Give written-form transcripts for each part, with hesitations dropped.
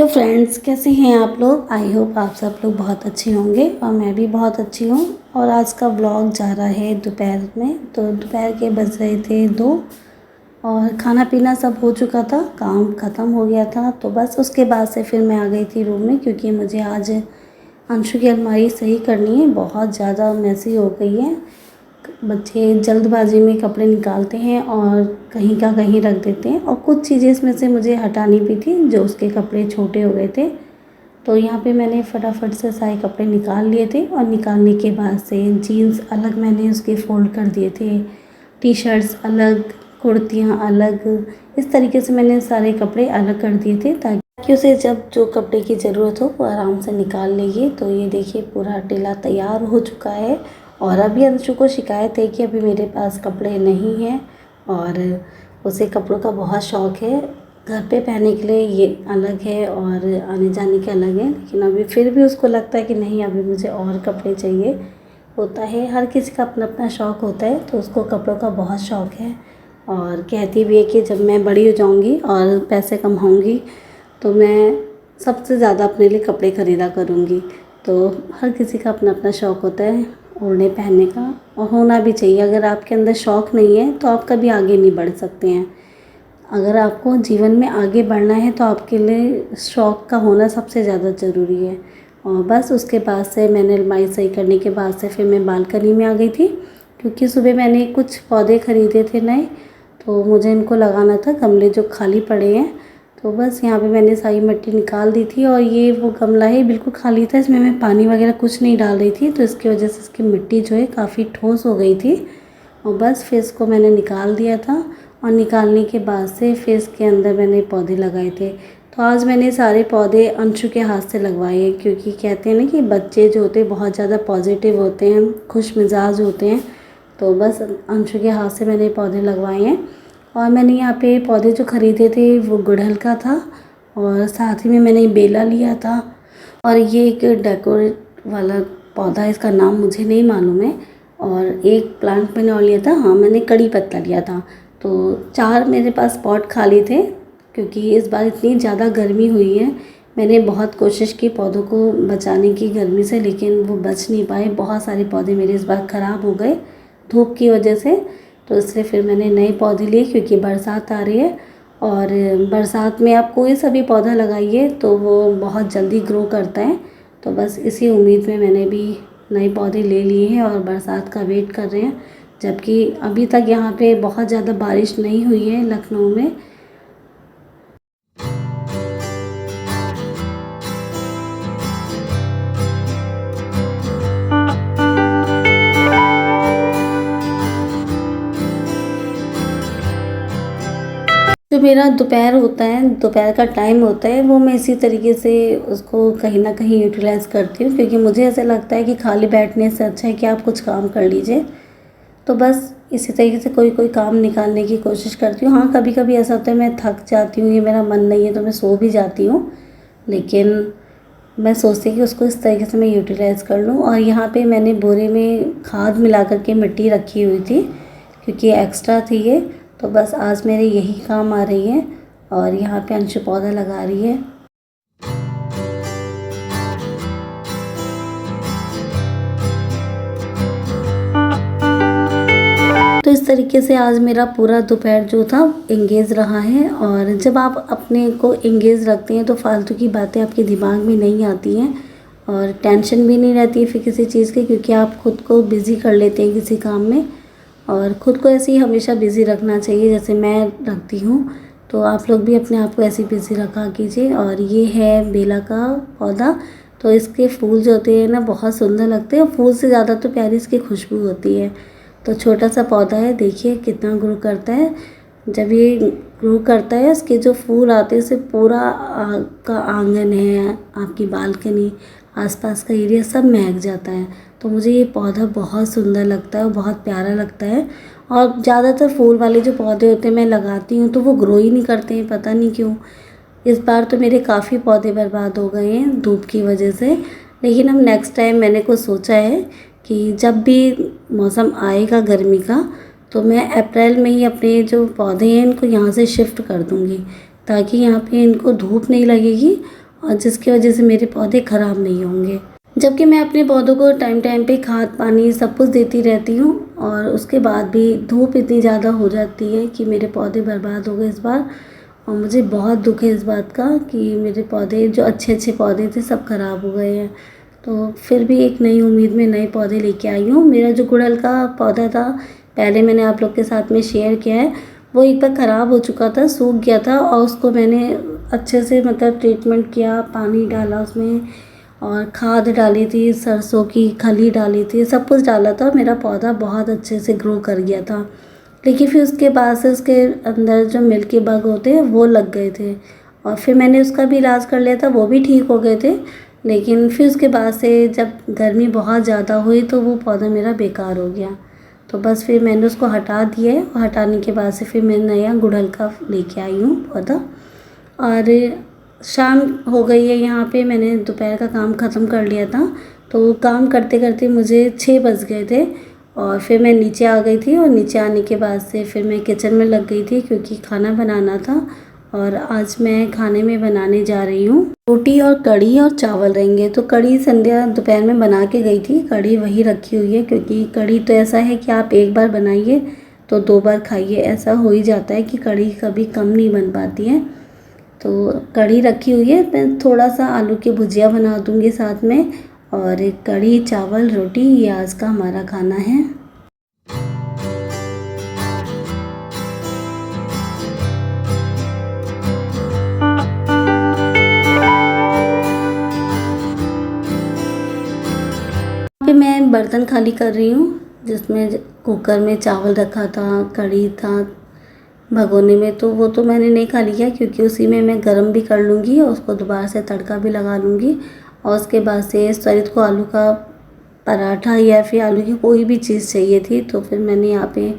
Hello friends, कैसे हैं आप लोग। आई होप आप सब लोग बहुत अच्छे होंगे और मैं भी बहुत अच्छी हूँ। और आज का व्लॉग जा रहा है दोपहर में। तो दोपहर के बज रहे थे 2 और खाना पीना सब हो चुका था, काम ख़त्म हो गया था। तो बस उसके बाद से फिर मैं आ गई थी रूम में, क्योंकि मुझे आज अंशु की अलमारी सही करनी है। बहुत ज़्यादा मैसी हो गई है। बच्चे जल्दबाजी में कपड़े निकालते हैं और कहीं का कहीं रख देते हैं, और कुछ चीज़ें इसमें से मुझे हटानी भी थी जो उसके कपड़े छोटे हो गए थे। तो यहाँ पे मैंने फटाफट से सारे कपड़े निकाल लिए थे, और निकालने के बाद से जीन्स अलग मैंने उसके फ़ोल्ड कर दिए थे, टी शर्ट्स अलग, कुर्तियाँ अलग। इस तरीके से मैंने सारे कपड़े अलग कर दिए थे ताकि उसे जब जो कपड़े की ज़रूरत हो वो आराम से निकाल लेगी। तो ये देखिए पूरा टीला तैयार हो चुका है। और अभी अंशु को शिकायत है कि अभी मेरे पास कपड़े नहीं हैं, और उसे कपड़ों का बहुत शौक़ है। घर पे पहनने के लिए ये अलग है और आने जाने के अलग है, लेकिन अभी फिर भी उसको लगता है कि नहीं, अभी मुझे और कपड़े चाहिए। होता है, हर किसी का अपना अपना शौक़ होता है। तो उसको कपड़ों का बहुत शौक़ है, और कहती भी है कि जब मैं बड़ी हो जाऊँगी और पैसे कमाऊँगी तो मैं सबसे ज़्यादा अपने लिए कपड़े ख़रीदा करूँगी। तो हर किसी का अपना अपना शौक़ होता है ओढ़ने पहनने का, और होना भी चाहिए। अगर आपके अंदर शौक़ नहीं है तो आप कभी आगे नहीं बढ़ सकते हैं। अगर आपको जीवन में आगे बढ़ना है तो आपके लिए शौक़ का होना सबसे ज़्यादा ज़रूरी है। और बस उसके बाद से मैंने अलमारी सही करने के बाद से फिर मैं बालकनी में आ गई थी, क्योंकि सुबह मैंने कुछ पौधे ख़रीदे थे नए, तो मुझे इनको लगाना था, गमले जो खाली पड़े हैं। तो बस यहाँ पे मैंने सारी मिट्टी निकाल दी थी, और ये वो गमला है बिल्कुल खाली था, इसमें मैं पानी वगैरह कुछ नहीं डाल रही थी, तो इसकी वजह से इसकी मिट्टी जो है काफ़ी ठोस हो गई थी। और बस फिर इसको मैंने निकाल दिया था, और निकालने के बाद से फिर इसके अंदर मैंने पौधे लगाए थे। तो आज मैंने सारे पौधे अंशु के हाथ से लगवाए हैं, क्योंकि कहते हैं ना कि बच्चे जो होते हैं बहुत ज़्यादा पॉजिटिव होते हैं, खुश मिजाज होते हैं। तो बस अंशु के हाथ से मैंने पौधे लगवाए हैं। और मैंने यहाँ पे पौधे जो ख़रीदे थे वो गुड़हल का था, और साथ ही में मैंने बेला लिया था, और ये एक डेकोरेट वाला पौधा, इसका नाम मुझे नहीं मालूम है। और एक प्लांट मैंने और लिया था, हाँ मैंने कड़ी पत्ता लिया था। तो 4 मेरे पास पॉट खाली थे, क्योंकि इस बार इतनी ज़्यादा गर्मी हुई है। मैंने बहुत कोशिश की पौधों को बचाने की गर्मी से, लेकिन वो बच नहीं पाए। बहुत सारे पौधे मेरे इस बार ख़राब हो गए धूप की वजह से। तो इसलिए फिर मैंने नए पौधे लिए, क्योंकि बरसात आ रही है, और बरसात में आप कोई सा भी पौधा लगाइए तो वो बहुत जल्दी ग्रो करता है। तो बस इसी उम्मीद में मैंने भी नए पौधे ले लिए हैं और बरसात का वेट कर रहे हैं। जबकि अभी तक यहाँ पे बहुत ज़्यादा बारिश नहीं हुई है लखनऊ में। जो मेरा दोपहर होता है, दोपहर का टाइम होता है, वो मैं इसी तरीके से उसको कहीं ना कहीं यूटिलाइज़ करती हूँ, क्योंकि मुझे ऐसा लगता है कि खाली बैठने से अच्छा है कि आप कुछ काम कर लीजिए। तो बस इसी तरीके से कोई कोई काम निकालने की कोशिश करती हूँ। हाँ, कभी कभी ऐसा होता है मैं थक जाती हूँ, ये मेरा मन नहीं है तो मैं सो भी जाती हूँ, लेकिन मैं सोचती हूँ कि उसको इस तरीके से मैं यूटिलाइज़ कर लूँ। और यहाँ पे मैंने बोरे में खाद मिला करके मिट्टी रखी हुई थी, क्योंकि एक्स्ट्रा थी ये। तो बस आज मेरे यही काम आ रही है। और यहाँ पे अंशु पौधा लगा रही है। तो इस तरीके से आज मेरा पूरा दोपहर जो था एंगेज रहा है। और जब आप अपने को एंगेज रखते हैं तो फालतू की बातें आपके दिमाग में नहीं आती हैं, और टेंशन भी नहीं रहती है फिर किसी चीज़ की, क्योंकि आप खुद को बिज़ी कर लेते हैं किसी काम में। और ख़ुद को ऐसे ही हमेशा बिज़ी रखना चाहिए, जैसे मैं रखती हूँ। तो आप लोग भी अपने आप को ऐसे ही बिज़ी रखा कीजिए। और ये है बेला का पौधा। तो इसके फूल जो होते हैं ना बहुत सुंदर लगते हैं, फूल से ज़्यादा तो प्यारी इसकी खुशबू होती है। तो छोटा सा पौधा है, देखिए कितना ग्रो करता है। जब ये ग्रो करता है, इसके जो फूल आते हैं, इससे पूरा का आंगन है, आपकी बालकनी, आसपास का एरिया सब महक जाता है। तो मुझे ये पौधा बहुत सुंदर लगता है और बहुत प्यारा लगता है। और ज़्यादातर फूल वाले जो पौधे होते हैं मैं लगाती हूँ तो वो ग्रो ही नहीं करते हैं, पता नहीं क्यों। इस बार तो मेरे काफ़ी पौधे बर्बाद हो गए हैं धूप की वजह से। लेकिन अब नेक्स्ट टाइम मैंने कुछ सोचा है कि जब भी मौसम आएगा गर्मी का, तो मैं अप्रैल में ही अपने जो पौधे हैं इनको यहाँ से शिफ्ट कर दूँगी, ताकि यहाँ पे इनको धूप नहीं लगेगी और जिसकी वजह से मेरे पौधे ख़राब नहीं होंगे। जबकि मैं अपने पौधों को टाइम टाइम पे खाद पानी सब कुछ देती रहती हूँ, और उसके बाद भी धूप इतनी ज़्यादा हो जाती है कि मेरे पौधे बर्बाद हो गए इस बार। और मुझे बहुत दुख है इस बात का कि मेरे पौधे जो अच्छे अच्छे पौधे थे सब ख़राब हो गए हैं। तो फिर भी एक नई उम्मीद में नए पौधे लेके आई हूँ। मेरा जो गुड़हल का पौधा था, पहले मैंने आप लोग के साथ में शेयर किया है, वो एक बार ख़राब हो चुका था, सूख गया था, और उसको मैंने अच्छे से मतलब ट्रीटमेंट किया, पानी डाला उसमें और खाद डाली थी, सरसों की खली डाली थी, सब कुछ डाला था। मेरा पौधा बहुत अच्छे से ग्रो कर गया था। लेकिन फिर उसके बाद से उसके अंदर जो मिल्की बग होते हैं वो लग गए थे, और फिर मैंने उसका भी इलाज कर लिया था, वो भी ठीक हो गए थे। लेकिन फिर उसके बाद से जब गर्मी बहुत ज़्यादा हुई तो वो पौधा मेरा बेकार हो गया। तो बस फिर मैंने उसको हटा दिया है, और हटाने के बाद से फिर मैं नया गुड़हल का लेके आई हूँ पौधा। और शाम हो गई है यहाँ पे, मैंने दोपहर का काम ख़त्म कर लिया था। तो काम करते करते मुझे 6 बज गए थे, और फिर मैं नीचे आ गई थी, और नीचे आने के बाद से फिर मैं किचन में लग गई थी क्योंकि खाना बनाना था। और आज मैं खाने में बनाने जा रही हूँ रोटी और कढ़ी और चावल रहेंगे। तो कढ़ी संध्या दोपहर में बना के गई थी, कढ़ी वही रखी हुई है, क्योंकि कढ़ी तो ऐसा है कि आप एक बार बनाइए तो 2 बार खाइए, ऐसा हो ही जाता है कि कढ़ी कभी कम नहीं बन पाती है। तो कढ़ी रखी हुई है, मैं थोड़ा सा आलू की भुजिया बना दूँगी साथ में, और एक कढ़ी चावल रोटी, ये आज का हमारा खाना है। फिर मैं बर्तन खाली कर रही हूँ, जिसमें कुकर में चावल रखा था, कढ़ी था भगोने में, तो वो तो मैंने नहीं खाली किया क्योंकि उसी में मैं गरम भी कर लूँगी और उसको दोबारा से तड़का भी लगा लूँगी। और उसके बाद से सरित को आलू का पराठा या फिर आलू की कोई भी चीज़ चाहिए थी, तो फिर मैंने यहाँ पे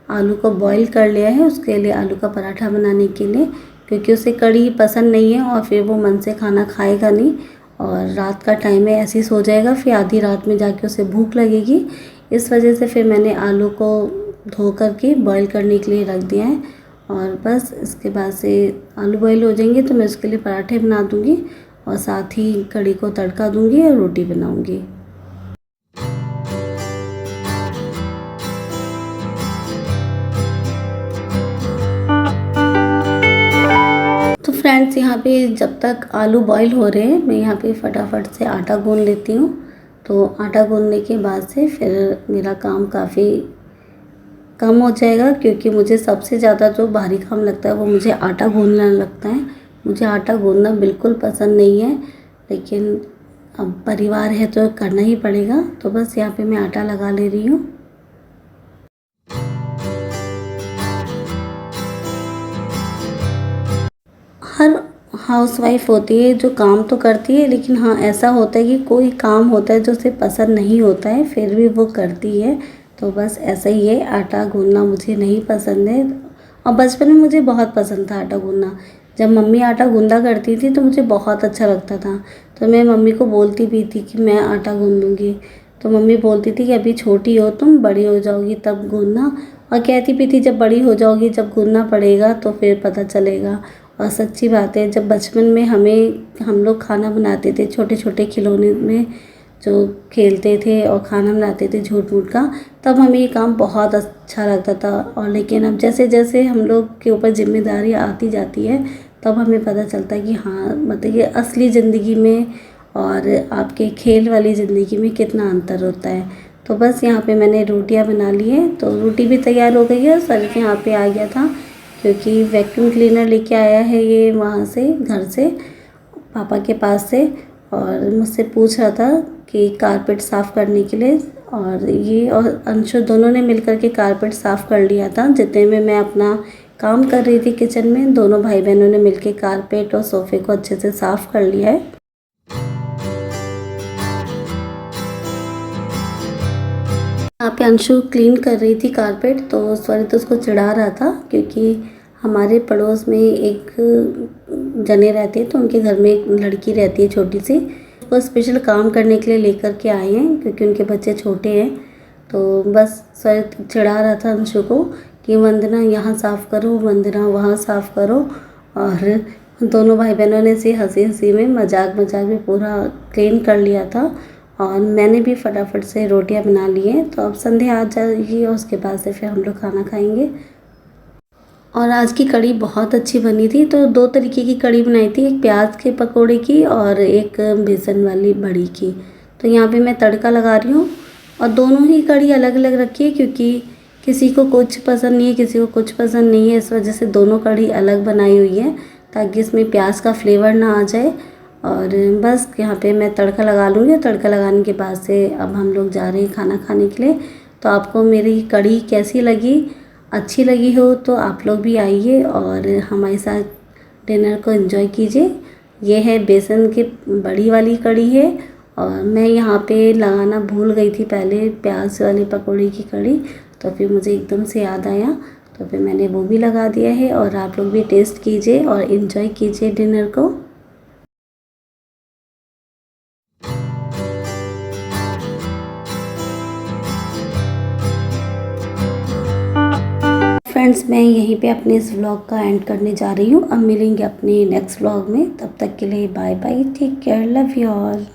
आलू को बॉईल कर लिया है उसके लिए, आलू का पराठा बनाने के लिए, क्योंकि उसे कढ़ी पसंद नहीं है और फिर वो मन से खाना खाएगा नहीं, और रात का टाइम है ऐसे ही सो जाएगा, फिर आधी रात में जाके उसे भूख लगेगी। इस वजह से फिर मैंने आलू को धो करके बॉईल करने के लिए रख दिया है। और बस इसके बाद से आलू बॉईल हो जाएंगे तो मैं उसके लिए पराठे बना दूँगी, और साथ ही कढ़ी को तड़का दूँगी और रोटी बनाऊँगी। तो फ्रेंड्स, यहाँ पे जब तक आलू बॉईल हो रहे हैं मैं यहाँ पे फटाफट से आटा गूँध लेती हूँ। तो आटा गूँधने के बाद से फिर मेरा काम काफ़ी कम हो जाएगा, क्योंकि मुझे सबसे ज़्यादा जो भारी काम लगता है वो मुझे आटा गूँधना लगता है। मुझे आटा गूँधना बिल्कुल पसंद नहीं है, लेकिन अब परिवार है तो करना ही पड़ेगा। तो बस यहाँ पे मैं आटा लगा ले रही हूँ। हर हाउसवाइफ होती है जो काम तो करती है, लेकिन हाँ ऐसा होता है कि कोई काम होता है जो उसे पसंद नहीं होता है फिर भी वो करती है। तो बस ऐसा ही है, आटा गूँधना मुझे नहीं पसंद है, और बचपन में मुझे बहुत पसंद था आटा गूँधना। जब मम्मी आटा गूँधा करती थी तो मुझे बहुत अच्छा लगता था, तो मैं मम्मी को बोलती भी थी कि मैं आटा गूँध दूँगी। तो मम्मी बोलती थी कि अभी छोटी हो तुम, बड़ी हो जाओगी तब गूँधना, और कहती भी थी जब बड़ी हो जाओगी जब गूँधना पड़ेगा तो फिर पता चलेगा। और सच्ची बात है, जब बचपन में हम लोग खाना बनाते थे छोटे छोटे खिलौने में जो खेलते थे और खाना बनाते थे झूठ मूठ का, तब हमें ये काम बहुत अच्छा लगता था। और लेकिन अब जैसे जैसे हम लोग के ऊपर जिम्मेदारी आती जाती है तब हमें पता चलता है कि हाँ मतलब ये असली ज़िंदगी में और आपके खेल वाली ज़िंदगी में कितना अंतर होता है। तो बस यहाँ पे मैंने रोटियाँ बना ली है, तो रोटी भी तैयार हो गई है। सर यहाँ पे आ गया था क्योंकि वैक्यूम क्लीनर लेके आया है ये वहाँ से, घर से, पापा के पास से, और मुझसे पूछ रहा था कि कारपेट साफ़ करने के लिए। और ये और अंशु दोनों ने मिलकर के कारपेट साफ़ कर लिया था। जितने में मैं अपना काम कर रही थी किचन में, दोनों भाई बहनों ने मिलकर कारपेट और सोफ़े को अच्छे से साफ़ कर लिया है। यहाँ पे अंशु क्लीन कर रही थी कारपेट, तो स्वरित उसको चिढ़ा रहा था क्योंकि हमारे पड़ोस में एक जने रहते हैं, तो उनके घर में एक लड़की रहती है छोटी सी, उसको स्पेशल काम करने के लिए लेकर के आए हैं क्योंकि उनके बच्चे छोटे हैं। तो बस स्वरित चिढ़ा रहा था अंशु को कि वंदना यहाँ साफ़ करो, वंदना वहाँ साफ़ करो, और दोनों भाई बहनों ने इसे हंसी हंसी में मजाक मजाक में पूरा क्लीन कर लिया था और मैंने भी फटाफट से रोटियां बना ली हैं। तो अब संध्या आ जाएगी और उसके बाद से फिर हम लोग खाना खाएंगे। और आज की कढ़ी बहुत अच्छी बनी थी। तो 2 तरीके की कढ़ी बनाई थी, एक प्याज के पकोड़े की और एक बेसन वाली बड़ी की। तो यहाँ पे मैं तड़का लगा रही हूँ और दोनों ही कढ़ी अलग अलग रखी है क्योंकि किसी को कुछ पसंद नहीं है, किसी को कुछ पसंद नहीं है। इस वजह से दोनों कढ़ी अलग बनाई हुई है ताकि इसमें प्याज का फ्लेवर ना आ जाए। और बस यहाँ पे मैं तड़का लगा लूँगी। तड़का लगाने के बाद से अब हम लोग जा रहे हैं खाना खाने के लिए। तो आपको मेरी कढ़ी कैसी लगी, अच्छी लगी हो तो आप लोग भी आइए और हमारे साथ डिनर को एंजॉय कीजिए। ये है बेसन की बड़ी वाली कढ़ी है और मैं यहाँ पे लगाना भूल गई थी पहले प्याज वाली पकौड़ी की कढ़ी। तो फिर मुझे एकदम से याद आया तो फिर मैंने वो भी लगा दिया है। और आप लोग भी टेस्ट कीजिए और एंजॉय कीजिए डिनर को। फ्रेंड्स, मैं यहीं पे अपने इस व्लॉग का एंड करने जा रही हूँ। अब मिलेंगे अपने नेक्स्ट व्लॉग में। तब तक के लिए bye bye, take care, love you all.